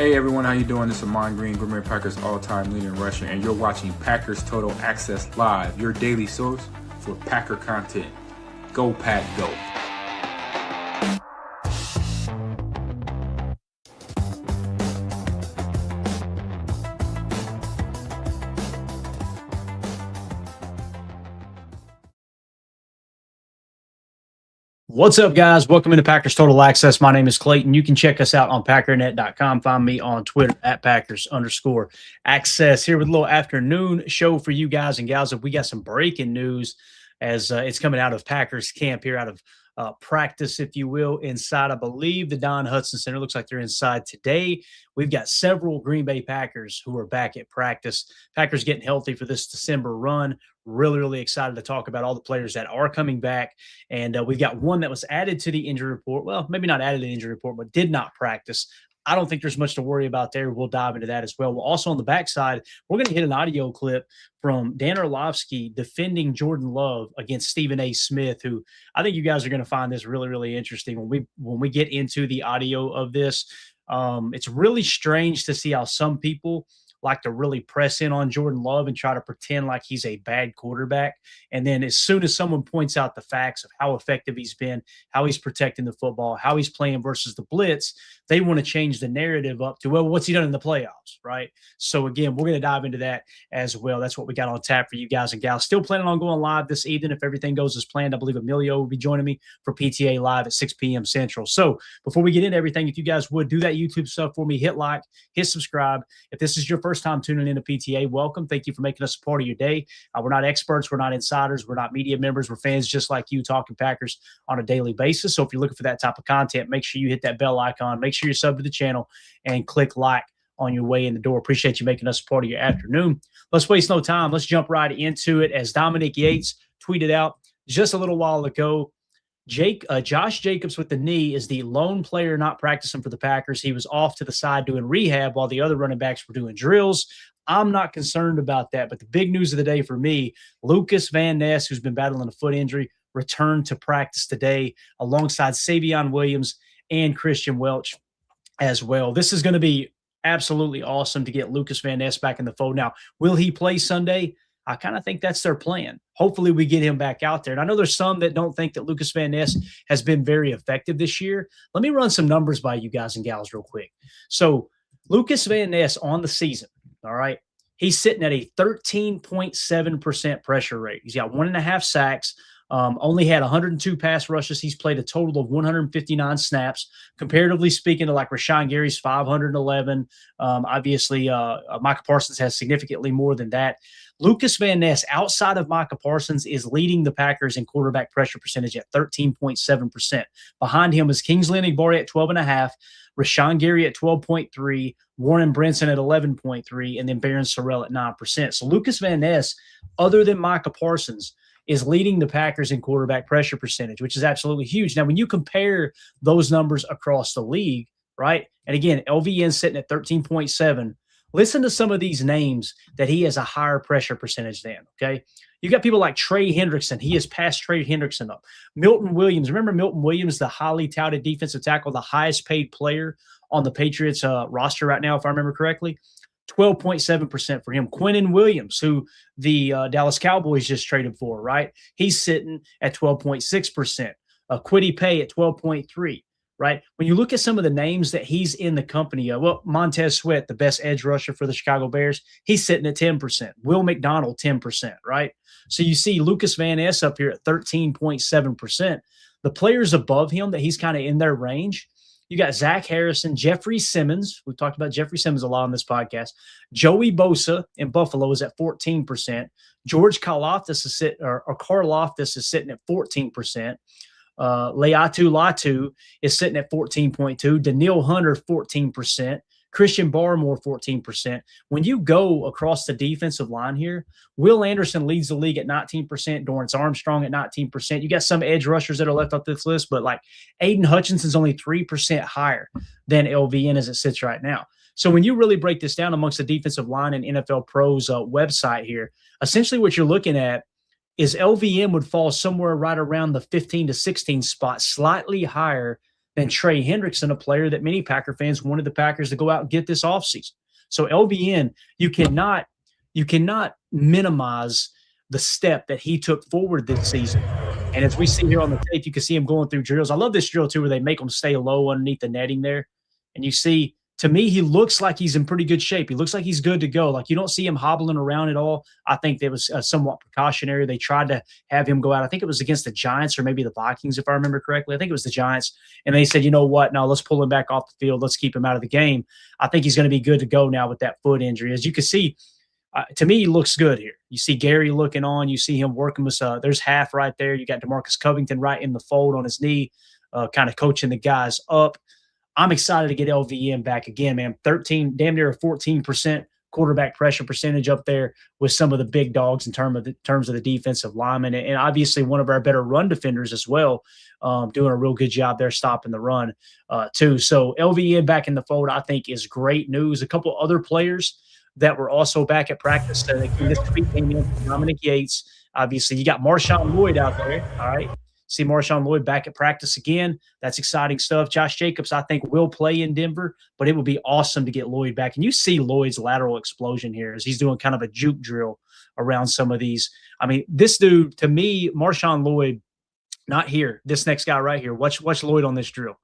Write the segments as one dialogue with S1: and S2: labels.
S1: Hey everyone, how you doing? This is Amon Green, Green Bay Packers all-time leading rusher, and you're watching Packers Total Access Live, your daily source for Packer content. Go Pack, go!
S2: What's up, guys? Welcome into Packers Total Access. My name is Clayton. You can check us out on packernet.com. Find me on Twitter at Packers_access. Here with a little afternoon show for you guys and gals. We got some breaking news as it's coming out of Packers camp here, out of practice, if you will, inside, I believe, the Don Hudson Center. Looks like they're inside today. We've got several Green Bay Packers who are back at practice. Packers getting healthy for this December run. Really excited to talk about all the players that are coming back. And we've got one that was added to the injury report. Well, maybe not added to the injury report, but did not practice. I don't think there's much to worry about there. We'll dive into that as well. Well, also on the backside, we're going to hit an audio clip from Dan Orlovsky defending Jordan Love against Stephen A. Smith, who I think you guys are going to find this really interesting when we get into the audio of this. It's really strange to see how some people like to really press in on Jordan Love and try to pretend like he's a bad quarterback. And then as soon as someone points out the facts of how effective he's been, how he's protecting the football, how he's playing versus the blitz, they want to change the narrative up to, well, what's he done in the playoffs, right? So again, we're going to dive into that as well. That's what we got on tap for you guys and gals. Still planning on going live this evening if everything goes as planned. I believe Emilio will be joining me for PTA Live at 6 p.m. Central. So before we get into everything, if you guys would do that YouTube stuff for me, hit like, hit subscribe. If this is your first time tuning into PTA, welcome. Thank you for making us a part of your day. We're not experts. We're not insiders. We're not media members. We're fans just like you talking Packers on a daily basis. So if you're looking for that type of content, make sure you hit that bell icon. Make sure you're sub to the channel and click like on your way in the door. Appreciate you making us a part of your afternoon. Let's waste no time. Let's jump right into it. As Dominic Yates tweeted out just a little while ago, Josh Jacobs with the knee is the lone player not practicing for the Packers. He was off to the side doing rehab while the other running backs were doing drills. I'm not concerned about that, but the big news of the day for me, Lucas Van Ness, who's been battling a foot injury, returned to practice today alongside Savion Williams and Christian Welch as well. This is going to be absolutely awesome to get Lucas Van Ness back in the fold. Now, will he play Sunday? I kind of think that's their plan. Hopefully we get him back out there. And I know there's some that don't think that Lucas Van Ness has been very effective this year. Let me run some numbers by you guys and gals real quick. So Lucas Van Ness on the season, all right, he's sitting at a 13.7% pressure rate. He's got 1.5 sacks. Only had 102 pass rushes. He's played a total of 159 snaps. Comparatively speaking to like Rashawn Gary's 511. Obviously, Micah Parsons has significantly more than that. Lucas Van Ness, outside of Micah Parsons, is leading the Packers in quarterback pressure percentage at 13.7%. Behind him is Kingsley Enagbare at 12.5, Rashawn Gary at 12.3, Warren Brinson at 11.3, and then Barron Sorrell at 9%. So Lucas Van Ness, other than Micah Parsons, is leading the Packers in quarterback pressure percentage, which is absolutely huge. Now, when you compare those numbers across the league, right, and again, LVN sitting at 13.7, listen to some of these names that he has a higher pressure percentage than, okay? You got people like Trey Hendrickson. He has passed Trey Hendrickson up. Milton Williams. Remember Milton Williams, the highly touted defensive tackle, the highest paid player on the Patriots roster right now, if I remember correctly? 12.7% for him. Quinnen Williams, who the Dallas Cowboys just traded for, right? He's sitting at 12.6%. Kwity Paye at 12.3%. Right? When you look at some of the names that he's in the company of, well, Montez Sweat, the best edge rusher for the Chicago Bears, he's sitting at 10%. Will McDonald, 10%, right? So you see Lucas Van Ness up here at 13.7%. The players above him that he's kind of in their range, you got Zach Harrison, Jeffrey Simmons. We've talked about Jeffrey Simmons a lot on this podcast. Joey Bosa in Buffalo is at 14%. George Karlaftis is sitting at 14%. Leatu Latu is sitting at 14.2. Daniil Hunter, 14%. Christian Barmore, 14%. When you go across the defensive line here, Will Anderson leads the league at 19%. Dorrance Armstrong at 19%. You got some edge rushers that are left off this list, but like Aiden Hutchinson's only 3% higher than LVN as it sits right now. So when you really break this down amongst the defensive line and NFL Pros website here, essentially what you're looking at is LVM would fall somewhere right around the 15 to 16 spot, slightly higher than Trey Hendrickson, a player that many Packer fans wanted the Packers to go out and get this offseason. So LVN, you cannot minimize the step that he took forward this season. And as we see here on the tape, you can see him going through drills. I love this drill too, where they make him stay low underneath the netting there. And you see, to me, he looks like he's in pretty good shape. He looks like he's good to go. Like, you don't see him hobbling around at all. I think that was somewhat precautionary. They tried to have him go out. I think it was against the Giants or maybe the Vikings, if I remember correctly. I think it was the Giants. And they said, you know what? No, let's pull him back off the field. Let's keep him out of the game. I think he's going to be good to go now with that foot injury. As you can see, to me, he looks good here. You see Gary looking on. You see him working with there's half right there. You got DeMarcus Covington right in the fold on his knee, kind of coaching the guys up. I'm excited to get LVN back again, man. 13, damn near a 14% quarterback pressure percentage up there with some of the big dogs in terms of the defensive linemen. And obviously one of our better run defenders as well, doing a real good job there stopping the run too. So LVN back in the fold, I think, is great news. A couple other players that were also back at practice. This tweet came in from Dominic Yates. Obviously, you got Marshawn Lloyd out there. All right. See Marshawn Lloyd back at practice again. That's exciting stuff. Josh Jacobs, I think, will play in Denver, but it would be awesome to get Lloyd back. And you see Lloyd's lateral explosion here as he's doing kind of a juke drill around some of these. I mean, this dude, to me, Marshawn Lloyd, not here. This next guy right here. Watch Lloyd on this drill.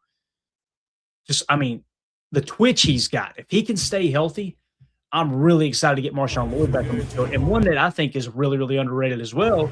S2: Just, I mean, the twitch he's got. If he can stay healthy, I'm really excited to get Marshawn Lloyd back on the field. And one that I think is really, really underrated as well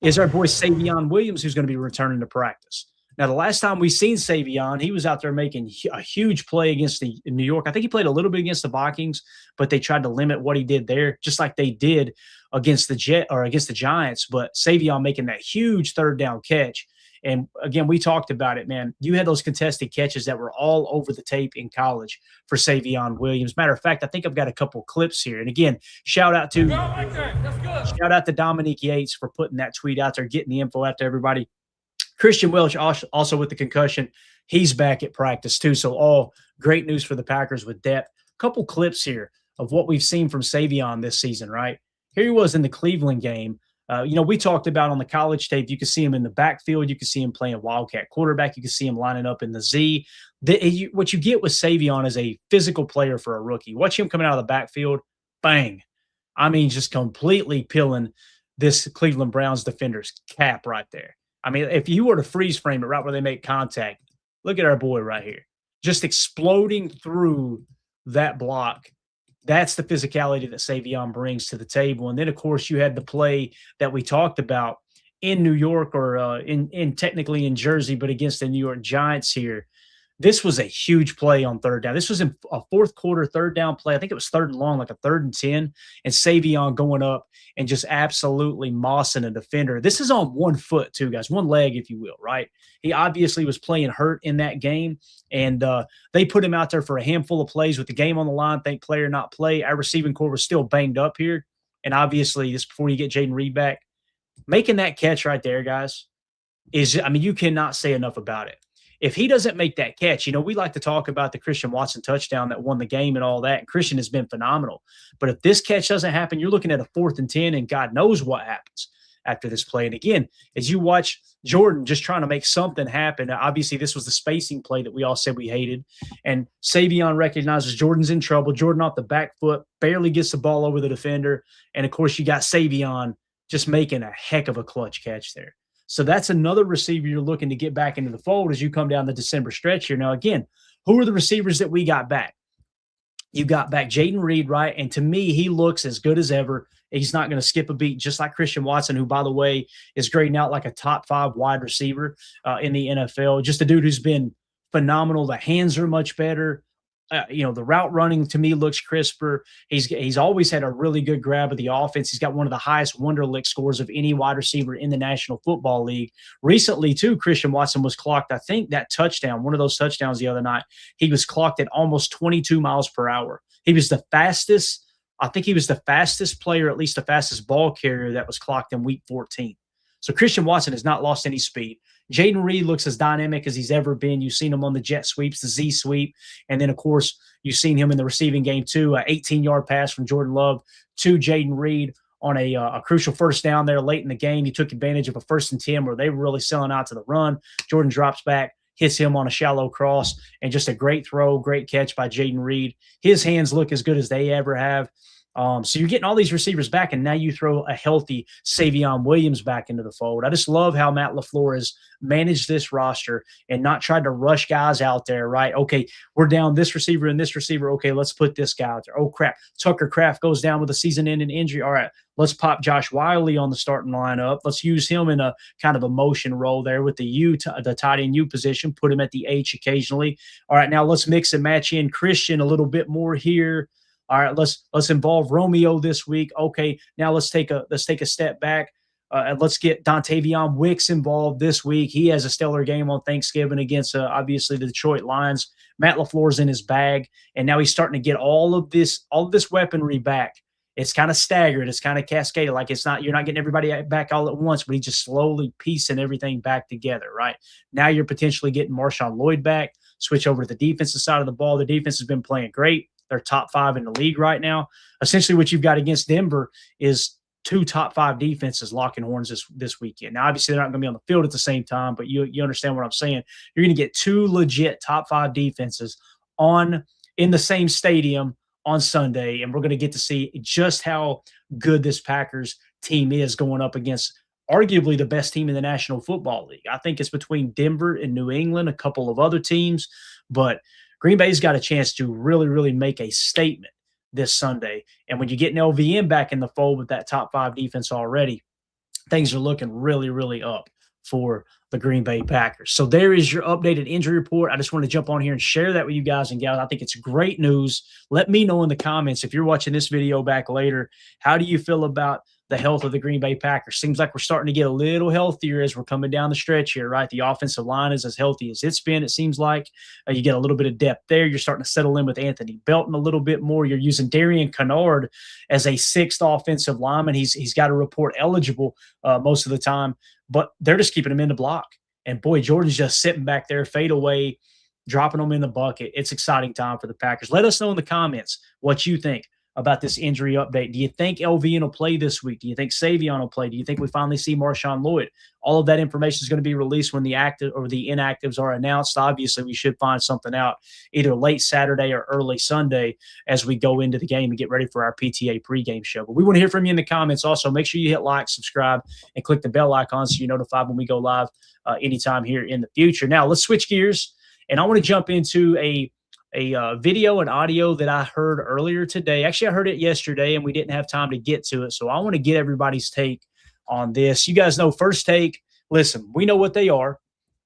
S2: is our boy Savion Williams, who's going to be returning to practice. Now, the last time we seen Savion, he was out there making a huge play against New York. I think he played a little bit against the Vikings, but they tried to limit what he did there, just like they did against the Giants. But Savion making that huge third down catch. And again, we talked about it, man. You had those contested catches that were all over the tape in college for Savion Williams. Matter of fact, I think I've got a couple clips here. And again, shout out to Dominique Yates for putting that tweet out there, getting the info out to everybody. Christian Welch also with the concussion. He's back at practice too. So all great news for the Packers with depth. A couple clips here of what we've seen from Savion this season, right? Here he was in the Cleveland game. We talked about on the college tape, you can see him in the backfield. You can see him playing Wildcat quarterback. You can see him lining up in the Z. What you get with Savion is a physical player for a rookie. Watch him coming out of the backfield. Bang. I mean, just completely peeling this Cleveland Browns defender's cap right there. I mean, if you were to freeze frame it right where they make contact, look at our boy right here. Just exploding through that block. That's the physicality that Savion brings to the table. And then, of course, you had the play that we talked about in New York or technically in Jersey, but against the New York Giants here. This was a huge play on third down. This was in a fourth quarter third down play. I think it was 3rd and long, like a 3rd and 10, and Savion going up and just absolutely mossing a defender. This is on one foot too, guys, one leg, if you will, right? He obviously was playing hurt in that game, and they put him out there for a handful of plays with the game on the line. Think play or not play. Our receiving core was still banged up here, and obviously this before you get Jaden Reed back. Making that catch right there, guys, you cannot say enough about it. If he doesn't make that catch, we like to talk about the Christian Watson touchdown that won the game and all that. And Christian has been phenomenal. But if this catch doesn't happen, you're looking at a 4th and 10, and God knows what happens after this play. And again, as you watch Jordan just trying to make something happen, obviously this was the spacing play that we all said we hated. And Savion recognizes Jordan's in trouble. Jordan off the back foot, barely gets the ball over the defender. And, of course, you got Savion just making a heck of a clutch catch there. So that's another receiver you're looking to get back into the fold as you come down the December stretch here. Now, again, who are the receivers that we got back? You got back Jaden Reed, right? And to me, he looks as good as ever. He's not going to skip a beat, just like Christian Watson, who, by the way, is grading out like a top 5 wide receiver in the NFL. Just a dude who's been phenomenal. The hands are much better. The route running to me looks crisper. He's always had a really good grab of the offense. He's got one of the highest Wonderlic scores of any wide receiver in the National Football League. Recently, too, Christian Watson was clocked, I think, that touchdown, one of those touchdowns the other night, he was clocked at almost 22 miles per hour. He was the fastest. I think he was the fastest player, at least the fastest ball carrier that was clocked in week 14. So Christian Watson has not lost any speed. Jaden Reed looks as dynamic as he's ever been. You've seen him on the jet sweeps, the Z sweep. And then, of course, you've seen him in the receiving game, too. An 18-yard pass from Jordan Love to Jaden Reed on a crucial first down there late in the game. He took advantage of a 1st and 10 where they were really selling out to the run. Jordan drops back, hits him on a shallow cross, and just a great throw, great catch by Jaden Reed. His hands look as good as they ever have. So you're getting all these receivers back, and now you throw a healthy Savion Williams back into the fold. I just love how Matt LaFleur has managed this roster and not tried to rush guys out there, right? Okay, we're down this receiver and this receiver. Okay, let's put this guy out there. Oh, crap. Tucker Kraft goes down with a season-ending injury. All right, let's pop Josh Wiley on the starting lineup. Let's use him in a kind of a motion role there with the tight end U position, put him at the H occasionally. All right, now let's mix and match in Christian a little bit more here. All right, let's involve Romeo this week. Okay, now let's take a step back. And let's get Dontavion Wicks involved this week. He has a stellar game on Thanksgiving against obviously the Detroit Lions. Matt LaFleur's in his bag, and now he's starting to get all of this weaponry back. It's kind of staggered. It's kind of cascaded. Like you're not getting everybody back all at once, but he's just slowly piecing everything back together, right? Now you're potentially getting Marshawn Lloyd back. Switch over to the defensive side of the ball. The defense has been playing great. They're top 5 in the league right now. Essentially what you've got against Denver is 2 top 5 defenses locking horns this weekend. Now, obviously, they're not going to be on the field at the same time, but you understand what I'm saying. You're going to get 2 legit top 5 defenses in the same stadium on Sunday, and we're going to get to see just how good this Packers team is going up against arguably the best team in the National Football League. I think it's between Denver and New England, a couple of other teams, but Green Bay's got a chance to really, really make a statement this Sunday. And when you get an LVM back in the fold with that top 5 defense already, things are looking really, really up for the Green Bay Packers. So there is your updated injury report. I just want to jump on here and share that with you guys and gals. I think it's great news. Let me know in the comments if you're watching this video back later, how do you feel about the health of the Green Bay Packers? Seems like we're starting to get a little healthier as we're coming down the stretch here, right? The offensive line is as healthy as it's been, it seems like. You get a little bit of depth there. You're starting to settle in with Anthony Belton a little bit more. You're using Darian Kennard as a 6th offensive lineman. He's got a report eligible most of the time, but they're just keeping him in the block. And, boy, Jordan's just sitting back there, fade away, dropping them in the bucket. It's exciting time for the Packers. Let us know in the comments what you think about this injury update. Do you think LVN will play this week? Do you think Savion will play? Do you think we finally see Marshawn Lloyd? All of that information is going to be released when the active or the inactives are announced. Obviously, we should find something out either late Saturday or early Sunday as we go into the game and get ready for our PTA pregame show. But we want to hear from you in the comments. Also, make sure you hit like, subscribe, and click the bell icon so you're notified when we go live anytime here in the future. Now, let's switch gears, and I want to jump into a video and audio that I heard earlier today. Actually, I heard it yesterday, and we didn't have time to get to it. So I want to get everybody's take on this. You guys know First Take. Listen, we know what they are.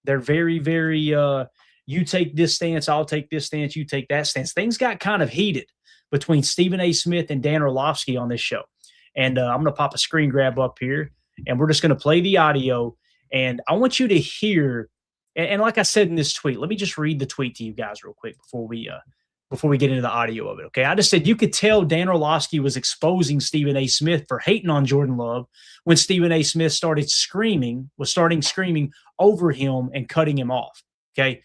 S2: They're very, very you take this stance, I'll take this stance, you take that stance. Things got kind of heated between Stephen A. Smith and Dan Orlovsky on this show. And I'm going to pop a screen grab up here, and we're just going to play the audio. And I want you to hear – and like I said in this tweet, let me just read the tweet to you guys real quick before we get into the audio of it, okay? I just said you could tell Dan Orlovsky was exposing Stephen A. Smith for hating on Jordan Love when Stephen A. Smith started screaming over him and cutting him off, okay?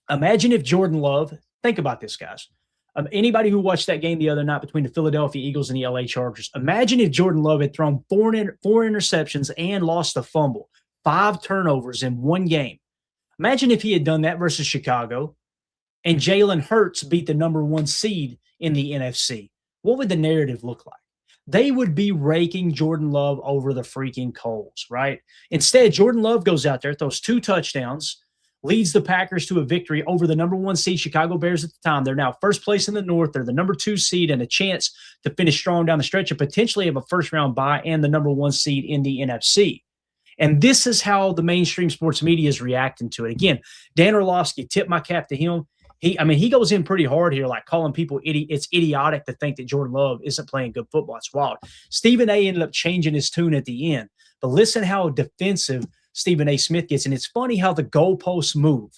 S2: Imagine if Jordan Love – think about this, guys. Anybody who watched that game the other night between the Philadelphia Eagles and the LA Chargers, imagine if Jordan Love had thrown four interceptions and lost a fumble, 5 turnovers in one game. Imagine if he had done that versus Chicago and Jalen Hurts beat the number 1 seed in the NFC. What would the narrative look like? They would be raking Jordan Love over the freaking coals, right? Instead, Jordan Love goes out there, throws 2 touchdowns, leads the Packers to a victory over the number 1 seed Chicago Bears at the time. They're now first place in the North. They're the number 2 seed and a chance to finish strong down the stretch and potentially have a first-round bye and the number 1 seed in the NFC. And this is how the mainstream sports media is reacting to it. Again, Dan Orlovsky, tip my cap to him. He goes in pretty hard here, like calling people it's idiotic to think that Jordan Love isn't playing good football. It's wild. Stephen A. ended up changing his tune at the end. But listen how defensive Stephen A. Smith gets. And it's funny how the goalposts move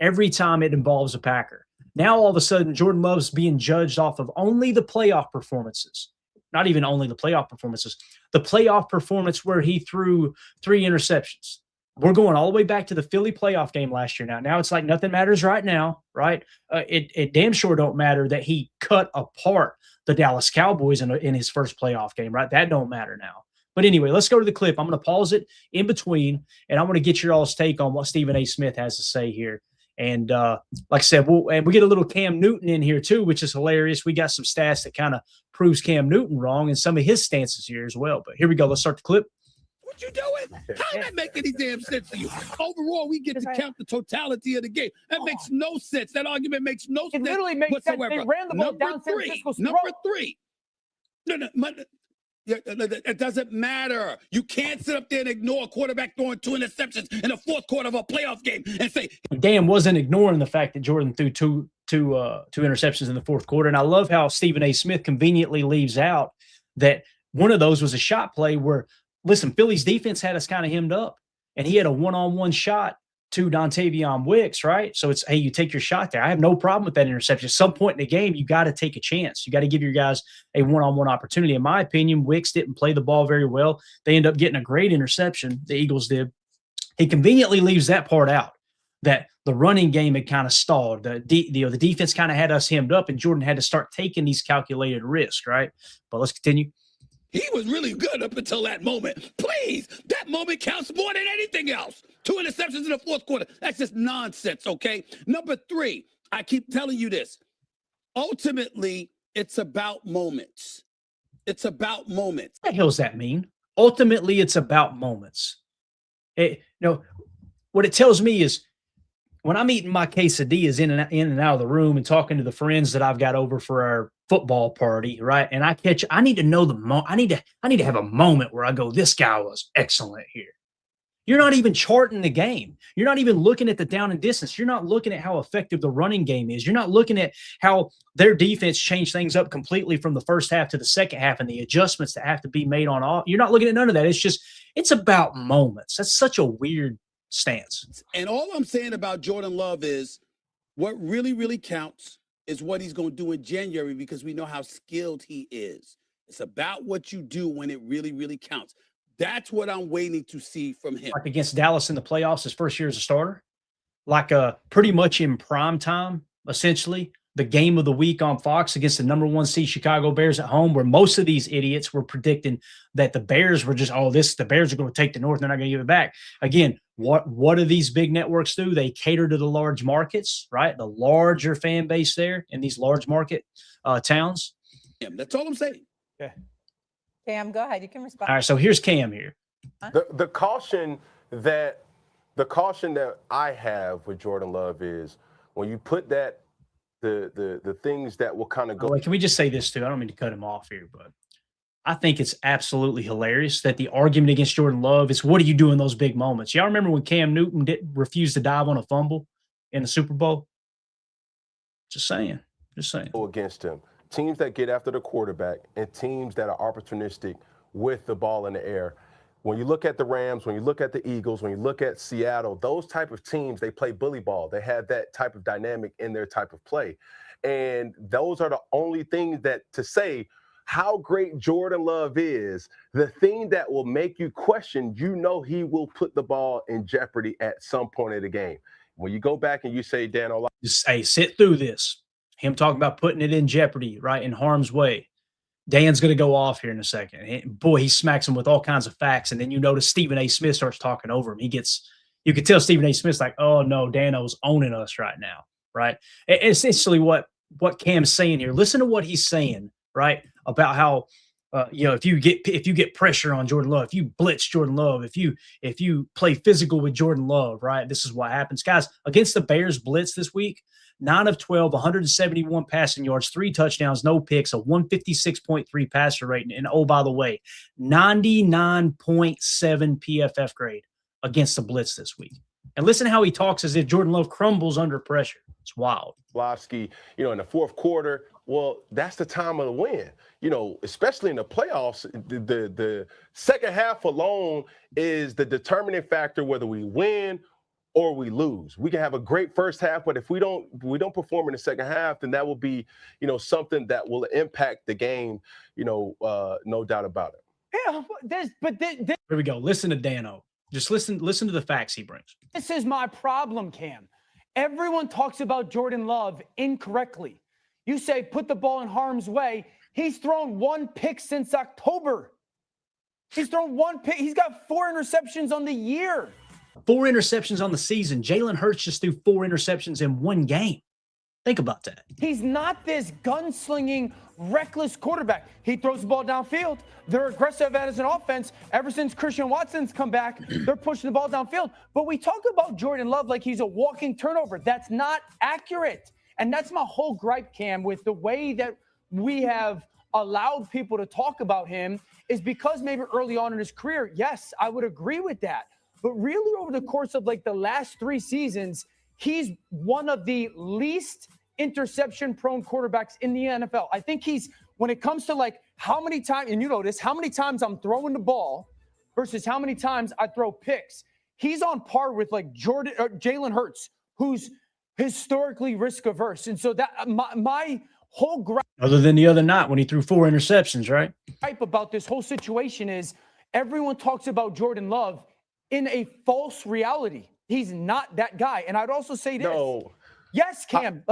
S2: every time it involves a Packer. Now, all of a sudden, Jordan Love's being judged off of only the playoff performances. Not even only the playoff performances. The playoff performance where he threw 3 interceptions. We're going all the way back to the Philly playoff game last year now. Now it's like nothing matters right now, right? It damn sure don't matter that he cut apart the Dallas Cowboys in his first playoff game, right? That don't matter now. But anyway, let's go to the clip. I'm going to pause it in between, and I want to get your all's take on what Stephen A. Smith has to say here. And like I said, and we get a little Cam Newton in here too, which is hilarious. We got some stats that kind of proves Cam Newton wrong and some of his stances here as well. But here we go. Let's start the clip.
S3: What you doing? How that make any damn sense to you? Overall, we get to count the totality of the game. That makes no sense. That argument makes no sense.
S4: It literally makes
S3: whatsoever.
S4: sense. They ran the ball down San Francisco's throat.
S3: Number three. It doesn't matter. You can't sit up there and ignore a quarterback throwing 2 interceptions in the fourth quarter of a playoff game and say
S2: Dan wasn't ignoring the fact that Jordan threw two interceptions in the fourth quarter. And I love how Stephen A. Smith conveniently leaves out that one of those was a shot play where, listen, Philly's defense had us kind of hemmed up, and he had a one-on-one shot to Dontavion Wicks, right? So it's, hey, you take your shot there. I have no problem with that interception. At some point in the game, you got to take a chance. You got to give your guys a one-on-one opportunity. In my opinion, Wicks didn't play the ball very well. They end up getting a great interception. The Eagles did. He conveniently leaves that part out, that the running game had kind of stalled. The defense kind of had us hemmed up, and Jordan had to start taking these calculated risks, right? But let's continue.
S3: he was really good up until that moment. Please, that moment counts more than anything else. 2 interceptions in the fourth quarter. That's just nonsense, okay? Number 3, I keep telling you this. Ultimately, it's about moments. It's about moments.
S2: What the hell does that mean? Ultimately, it's about moments. What it tells me is when I'm eating my quesadillas in and out of the room and talking to the friends that I've got over for our football party, right? And I need to know I need to have a moment where I go, this guy was excellent here. You're not even charting the game. You're not even looking at the down and distance. You're not looking at how effective the running game is. You're not looking at how their defense changed things up completely from the first half to the second half and the adjustments that have to be made on all. You're not looking at none of that. It's about moments. That's such a weird stance.
S3: And all I'm saying about Jordan Love is what really, really counts is what he's going to do in January, because we know how skilled he is. It's about what you do when it really, really counts. That's what I'm waiting to see from him.
S2: Like against Dallas in the playoffs, his first year as a starter, like pretty much in prime time, essentially, the game of the week on Fox against the number 1 seed Chicago Bears at home, where most of these idiots were predicting that the Bears were just, the Bears are going to take the North, they're not going to give it back. Again, what do these big networks do? They cater to the large markets, right? The larger fan base there in these large market towns.
S3: Yeah, that's all I'm saying.
S2: Okay.
S4: Cam, go ahead. You can respond.
S2: All right, so here's Cam here.
S5: The caution that I have with Jordan Love is when you put that the things that will kind of go.
S2: Can we just say this too? I don't mean to cut him off here, but I think it's absolutely hilarious that the argument against Jordan Love is, what do you do in those big moments? Y'all remember when Cam Newton refused to dive on a fumble in the Super Bowl? Just saying.
S5: Against him. Teams that get after the quarterback and teams that are opportunistic with the ball in the air. When you look at the Rams, when you look at the Eagles, when you look at Seattle, those type of teams, they play bully ball. They have that type of dynamic in their type of play. And those are the only things that to say how great Jordan Love is, the thing that will make you question, he will put the ball in jeopardy at some point of the game. When you go back and you say, Dan,
S2: just say, sit through this. Him talking about putting it in jeopardy, right, in harm's way. Dan's going to go off here in a second. And boy, he smacks him with all kinds of facts. And then you notice Stephen A. Smith starts talking over him. You could tell Stephen A. Smith's like, oh, no, Dano's owning us right now, right? Essentially what Cam's saying here, listen to what he's saying, right, about how, if you get pressure on Jordan Love, if you blitz Jordan Love, if you play physical with Jordan Love, right, this is what happens. Guys, against the Bears blitz this week, 9 of 12, 171 passing yards, 3 touchdowns, no picks, a 156.3 passer rating. And, oh, by the way, 99.7 PFF grade against the blitz this week. And listen to how he talks as if Jordan Love crumbles under pressure. It's wild.
S5: Blasky, in the fourth quarter, well, that's the time of the win. Especially in the playoffs, the second half alone is the determining factor whether we win or we lose. We can have a great first half, but if we don't perform in the second half, then that will be, something that will impact the game, no doubt about it.
S4: Yeah,
S2: here we go. Listen to Dano. Just listen to the facts he brings.
S4: This is my problem, Cam. Everyone talks about Jordan Love incorrectly. You say put the ball in harm's way. He's thrown 1 pick since October. He's thrown one pick. He's got 4 interceptions on the year.
S2: 4 interceptions on the season. Jalen Hurts just threw 4 interceptions in one game. Think about that.
S4: He's not this gunslinging, reckless quarterback. He throws the ball downfield. They're aggressive as an offense. Ever since Christian Watson's come back, they're pushing the ball downfield. But we talk about Jordan Love like he's a walking turnover. That's not accurate. And that's my whole gripe, Cam, with the way that we have allowed people to talk about him is because maybe early on in his career, yes, I would agree with that. But really over the course of like the last 3 seasons, he's one of the least interception-prone quarterbacks in the NFL. I think he's, when it comes to like how many times, and you know this, how many times I'm throwing the ball versus how many times I throw picks, he's on par with like Jalen Hurts, who's historically risk-averse. And so that my whole gripe,
S2: other than the other night when he threw 4 interceptions, right?
S4: About this whole situation is everyone talks about Jordan Love in a false reality. He's not that guy. And I'd also say this.
S5: No.
S4: Yes, Cam.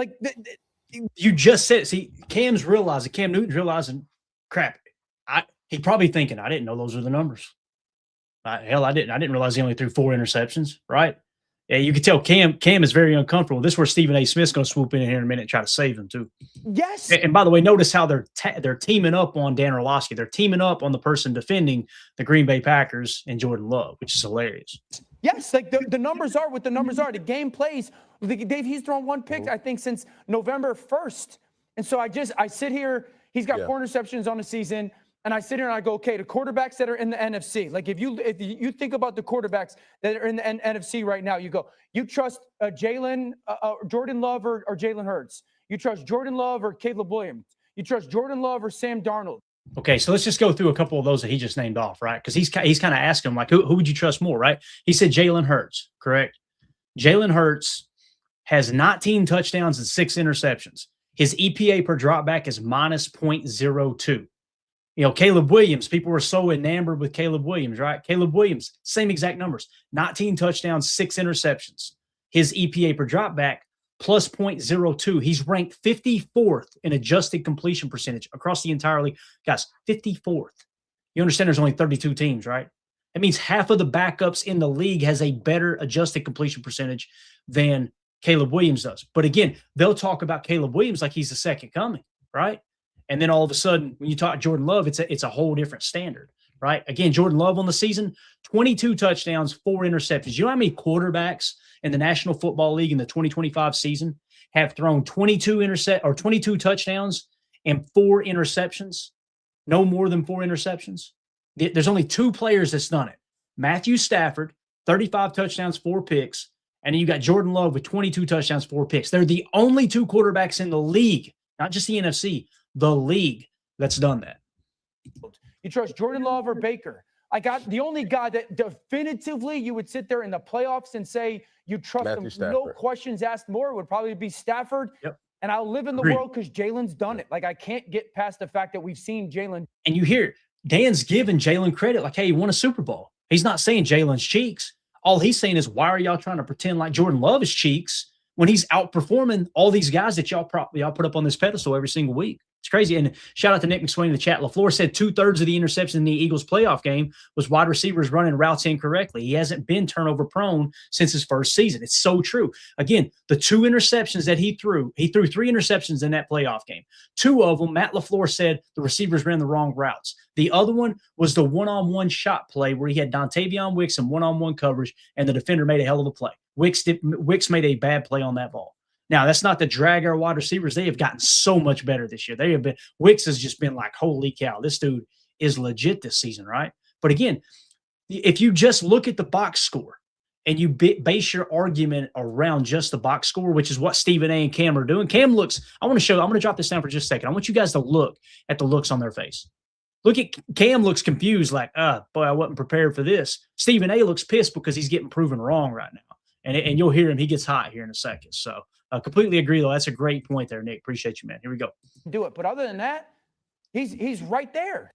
S2: You just said, see, Cam Newton's realizing, crap, he probably thinking, I didn't know those were the numbers. Hell, I didn't realize he only threw 4 interceptions, right? Yeah, you can tell Cam is very uncomfortable. This is where Stephen A. Smith's going to swoop in here in a minute and try to save him too.
S4: Yes.
S2: And by the way, notice how they're teaming up on Dan Orlovsky. They're teaming up on the person defending the Green Bay Packers and Jordan Love, which is hilarious.
S4: Yes, like the numbers are what the numbers are. The game plays. Dave, he's thrown 1 pick, I think, since November 1st. And so I sit here. He's got 4 interceptions on the season. And I sit here and I go, okay, the quarterbacks that are in the NFC, like if you think about the quarterbacks that are in the NFC right now, you go, you trust Jordan Love or Jalen Hurts. You trust Jordan Love or Caleb Williams. You trust Jordan Love or Sam Darnold.
S2: Okay, so let's just go through a couple of those that he just named off, right? Because he's kind of asking him, like, who would you trust more, right? He said Jalen Hurts, correct? Jalen Hurts has 19 touchdowns and 6 interceptions. His EPA per dropback is minus 0.02. You know, Caleb Williams, people were so enamored with Caleb Williams, right? Caleb Williams, same exact numbers, 19 touchdowns, 6 interceptions. His EPA per dropback, plus 0.02. He's ranked 54th in adjusted completion percentage across the entire league. Guys, 54th. You understand there's only 32 teams, right? That means half of the backups in the league has a better adjusted completion percentage than Caleb Williams does. But again, they'll talk about Caleb Williams like he's the second coming, right? And then all of a sudden, when you talk Jordan Love, it's a whole different standard, right? Again, Jordan Love on the season, 22 touchdowns, 4 interceptions. You know how many quarterbacks in the National Football League in the 2025 season have thrown 22 touchdowns and 4 interceptions? No more than 4 interceptions. There's only 2 players that's done it. Matthew Stafford, 35 touchdowns, 4 picks, and then you got Jordan Love with 22 touchdowns, 4 picks. They're the only 2 quarterbacks in the league, not just the NFC, the league that's done that.
S4: You trust Jordan Love or Baker? I got the only guy that definitively you would sit there in the playoffs and say you trust him, no questions asked more, would probably be Stafford.
S2: Yep.
S4: And I'll live in the world because Jalen's done it. Like, I can't get past the fact that we've seen Jalen.
S2: And you hear Dan's giving Jalen credit like, hey, he won a Super Bowl. He's not saying Jalen's cheeks. All he's saying is, why are y'all trying to pretend like Jordan Love is cheeks when he's outperforming all these guys that y'all put up on this pedestal every single week? It's crazy. And shout out to Nick McSwain in the chat. LaFleur said 2/3 of the interception in the Eagles playoff game was wide receivers running routes incorrectly. He hasn't been turnover prone since his first season. It's so true. Again, the 2 interceptions that he threw 3 interceptions in that playoff game. 2 of them, Matt LaFleur said the receivers ran the wrong routes. The other one was the one-on-one shot play where he had Dontavion Wicks in one-on-one coverage and the defender made a hell of a play. Wicks made a bad play on that ball. Now, that's not to drag our wide receivers. They have gotten so much better this year. Wicks has just been like, holy cow, this dude is legit this season, right? But again, if you just look at the box score and you base your argument around just the box score, which is what Stephen A. and Cam are doing. Cam looks, I'm going to drop this down for just a second. I want you guys to look at the looks on their face. Look at Cam looks confused, like, boy, I wasn't prepared for this. Stephen A. looks pissed because he's getting proven wrong right now. And you'll hear him. He gets hot here in a second. So completely agree, though. That's a great point there, Nick. Appreciate you, man. Here we go.
S4: Do it. But other than that, he's right there.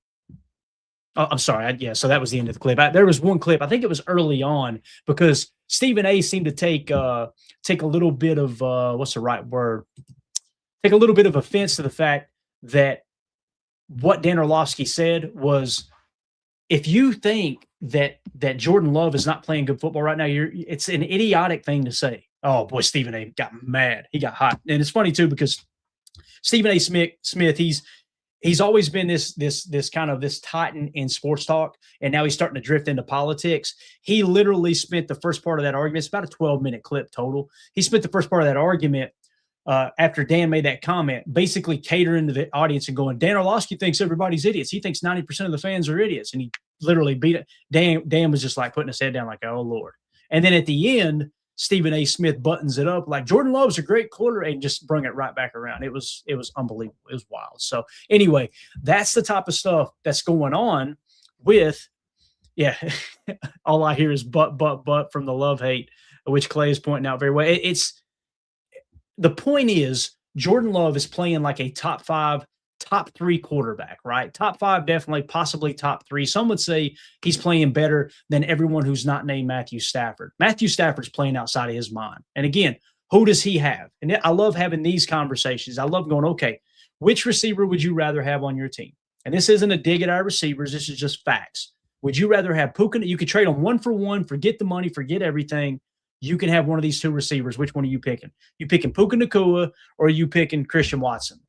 S2: Oh, I'm sorry. So that was the end of the clip. There was one clip. I think it was early on because Stephen A. seemed to take a little bit of what's the right word? Take a little bit of offense to the fact that what Dan Orlovsky said was if you think that Jordan Love is not playing good football right now, it's an idiotic thing to say. Oh boy, Stephen A. got mad. He got hot. And it's funny too, because Stephen A. Smith, he's always been this kind of this titan in sports talk, and now he's starting to drift into politics. He literally spent the first part of that argument. It's about a 12-minute clip total. He spent the first part of that argument after Dan made that comment, basically catering to the audience and going, Dan Orlovsky thinks everybody's idiots. He thinks 90% of the fans are idiots, and he literally beat it. Dan was just like putting his head down, like, oh Lord. And then at the end, Stephen A. Smith buttons it up like Jordan Love's a great quarterback and just bring it right back around. It was unbelievable. It was wild. So anyway, that's the type of stuff that's going on with, all I hear is but from the love hate, which Clay is pointing out very well. The point is Jordan Love is playing like a top 5, top 3 quarterback, right? Top 5, definitely, possibly top 3. Some would say he's playing better than everyone who's not named Matthew Stafford. Matthew Stafford's playing outside of his mind. And again, who does he have? And I love having these conversations. I love going, okay, which receiver would you rather have on your team? And this isn't a dig at our receivers. This is just facts. Would you rather have Puka? You could trade them 1 for 1, forget the money, forget everything. You can have one of these 2 receivers. Which one are you picking? You picking Puka Nacua, or are you picking Christian Watson?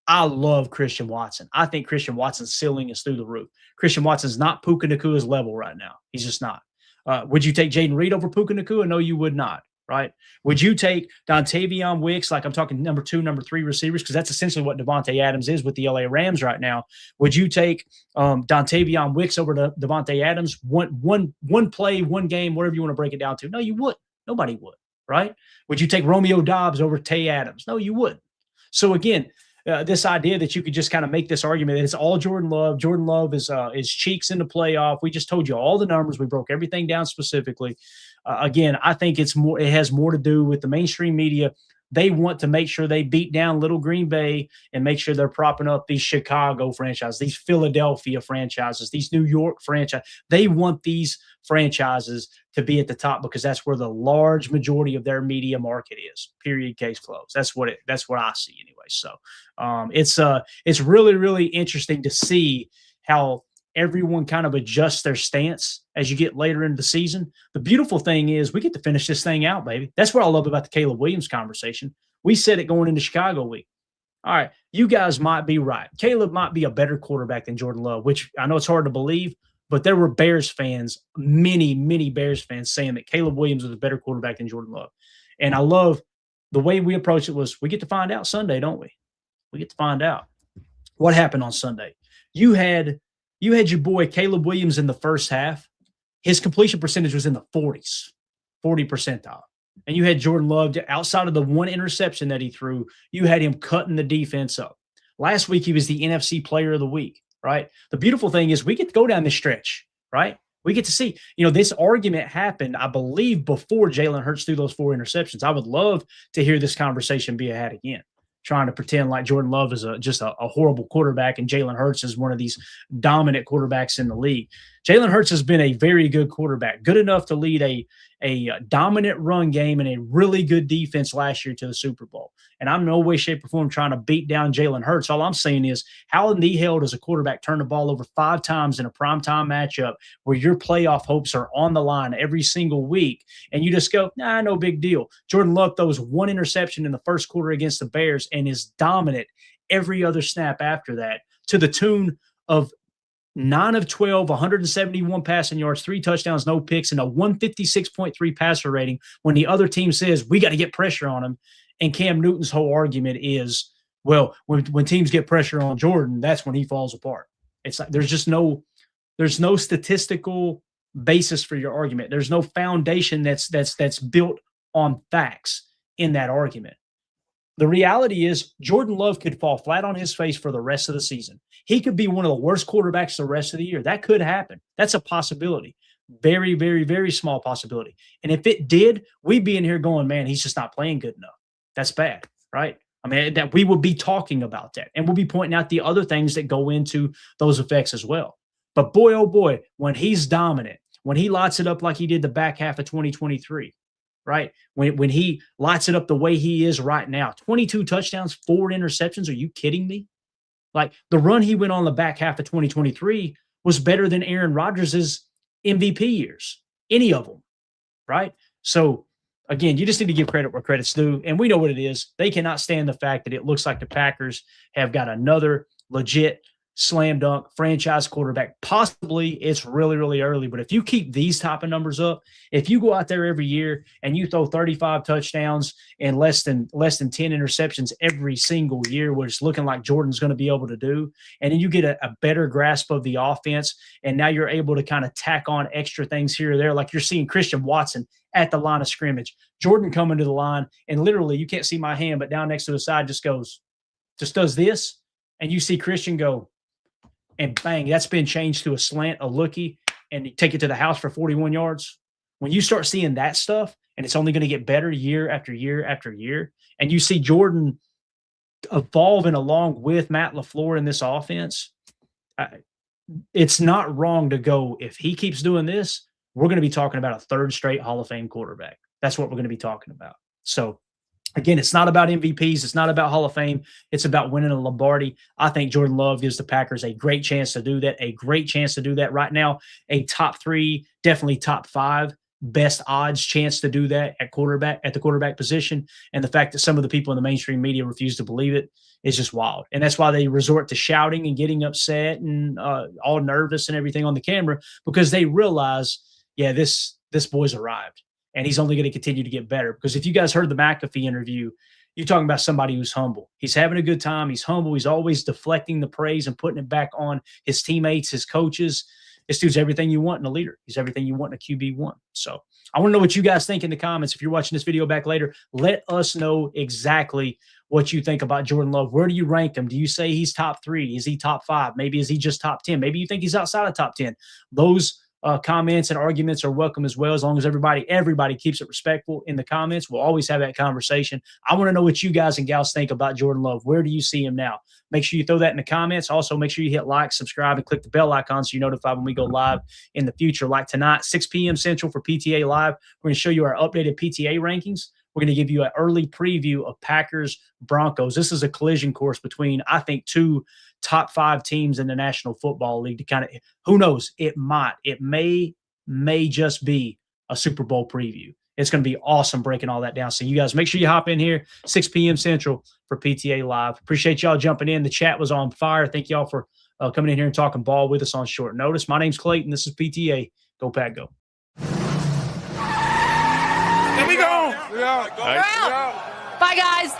S2: I love Christian Watson. I think Christian Watson's ceiling is through the roof. Christian Watson's not Puka Nacua's level right now. He's just not. Would you take Jaden Reed over Puka Nacua? No, you would not, right? Would you take Dontavion Wicks, like I'm talking number 2, number 3 receivers, because that's essentially what Devontae Adams is with the LA Rams right now. Would you take Dontavion Wicks over to Devontae Adams? One play, one game, whatever you want to break it down to. No, you wouldn't. Nobody would, right? Would you take Romeo Doubs over Tay Adams? No, you wouldn't. So again, this idea that you could just kind of make this argument that it's all Jordan Love. Jordan Love is cheeks in the playoff. We just told you all the numbers. We broke everything down specifically. Again, I think it has more to do with the mainstream media. They want to make sure they beat down Little Green Bay and make sure they're propping up these Chicago franchises, these Philadelphia franchises, these New York franchises. They want these franchises to be at the top because that's where the large majority of their media market is. Period. Case closed. That's what I see anyway. So it's really, really interesting to see how everyone kind of adjusts their stance as you get later into the season. The beautiful thing is we get to finish this thing out, baby. That's what I love about the Caleb Williams conversation. We said it going into Chicago week. All right, you guys might be right. Caleb might be a better quarterback than Jordan Love, which I know it's hard to believe, but there were Bears fans, many, many Bears fans saying that Caleb Williams was a better quarterback than Jordan Love. And I love the way we approach it was we get to find out Sunday, don't we? We get to find out what happened on Sunday. You had your boy Caleb Williams in the first half. His completion percentage was in the 40s, 40 percentile. And you had Jordan Love, outside of the one interception that he threw, you had him cutting the defense up. Last week, he was the NFC Player of the Week, right? The beautiful thing is we get to go down this stretch, right? We get to see, this argument happened, I believe, before Jalen Hurts threw those 4 interceptions. I would love to hear this conversation be had again, trying to pretend like Jordan Love is just a horrible quarterback and Jalen Hurts is one of these dominant quarterbacks in the league. Jalen Hurts has been a very good quarterback, good enough to lead a dominant run game and a really good defense last year to the Super Bowl. And I'm in no way, shape, or form trying to beat down Jalen Hurts. All I'm saying is, how in the hell does a quarterback turn the ball over 5 times in a primetime matchup where your playoff hopes are on the line every single week, and you just go, nah, no big deal. Jordan Love throws 1 interception in the first quarter against the Bears and is dominant every other snap after that, to the tune of 9 of 12, 171 passing yards, 3 touchdowns, no picks, and a 156.3 passer rating when the other team says we got to get pressure on him. And Cam Newton's whole argument is, well, when teams get pressure on Jordan, that's when he falls apart. It's like there's no statistical basis for your argument. There's no foundation that's built on facts in that argument. The reality is Jordan Love could fall flat on his face for the rest of the season. He could be one of the worst quarterbacks the rest of the year. That could happen. That's a possibility. Very, very, very small possibility. And if it did, we'd be in here going, man, he's just not playing good enough. That's bad, right? I mean, that we would be talking about that. And we'll be pointing out the other things that go into those effects as well. But boy, oh boy, when he's dominant, when he lights it up like he did the back half of 2023, right? When he lights it up the way he is right now, 22 touchdowns, 4 interceptions. Are you kidding me? Like the run he went on the back half of 2023 was better than Aaron Rodgers' MVP years, any of them, right? So, again, you just need to give credit where credit's due, and we know what it is. They cannot stand the fact that it looks like the Packers have got another legit slam dunk franchise quarterback. Possibly it's really, really early, but if you keep these type of numbers up, if you go out there every year and you throw 35 touchdowns and less than 10 interceptions every single year, which is looking like Jordan's going to be able to do, and then you get a better grasp of the offense, and now you're able to kind of tack on extra things here or there, like you're seeing Christian Watson at the line of scrimmage, Jordan coming to the line, and literally you can't see my hand, but down next to the side just does this, and you see Christian go, and bang, that's been changed to a slant, a lookie, and you take it to the house for 41 yards. When you start seeing that stuff, and it's only going to get better year after year after year, and you see Jordan evolving along with Matt LaFleur in this offense, it's not wrong to go, if he keeps doing this, we're going to be talking about a third straight Hall of Fame quarterback. That's what we're going to be talking about. So, again, it's not about MVPs. It's not about Hall of Fame. It's about winning a Lombardi. I think Jordan Love gives the Packers a great chance to do that, right now. A top 3, definitely top 5 best odds chance to do that at the quarterback position. And the fact that some of the people in the mainstream media refuse to believe it is just wild. And that's why they resort to shouting and getting upset and all nervous and everything on the camera, because they realize, yeah, this boy's arrived. And he's only going to continue to get better. Because if you guys heard the McAfee interview, you're talking about somebody who's humble. He's having a good time. He's humble. He's always deflecting the praise and putting it back on his teammates, his coaches. This dude's everything you want in a leader. He's everything you want in a QB1. So I want to know what you guys think in the comments. If you're watching this video back later, let us know exactly what you think about Jordan Love. Where do you rank him? Do you say he's top 3? Is he top 5? Maybe is he just top 10? Maybe you think he's outside of top 10. Those comments and arguments are welcome as well, as long as everybody keeps it respectful in the comments. We'll always have that conversation. I want to know what you guys and gals think about Jordan Love. Where do you see him now? Make sure you throw that in the comments. Also, make sure you hit like, subscribe, and click the bell icon so you're notified when we go live in the future. Like tonight, 6 p.m. Central for PTA Live. We're going to show you our updated PTA rankings. We're going to give you an early preview of Packers Broncos. This is a collision course between, I think, 2 top 5 teams in the National Football League to kind of, who knows, it may just be a Super Bowl preview. It's going to be awesome breaking all that down. So you guys make sure you hop in here, 6 p.m. Central for PTA Live. Appreciate y'all jumping in. The chat was on fire. Thank y'all for coming in here and talking ball with us on short notice. My name's Clayton. This is PTA. Go Pack Go.
S6: There we go.
S7: Bye, guys.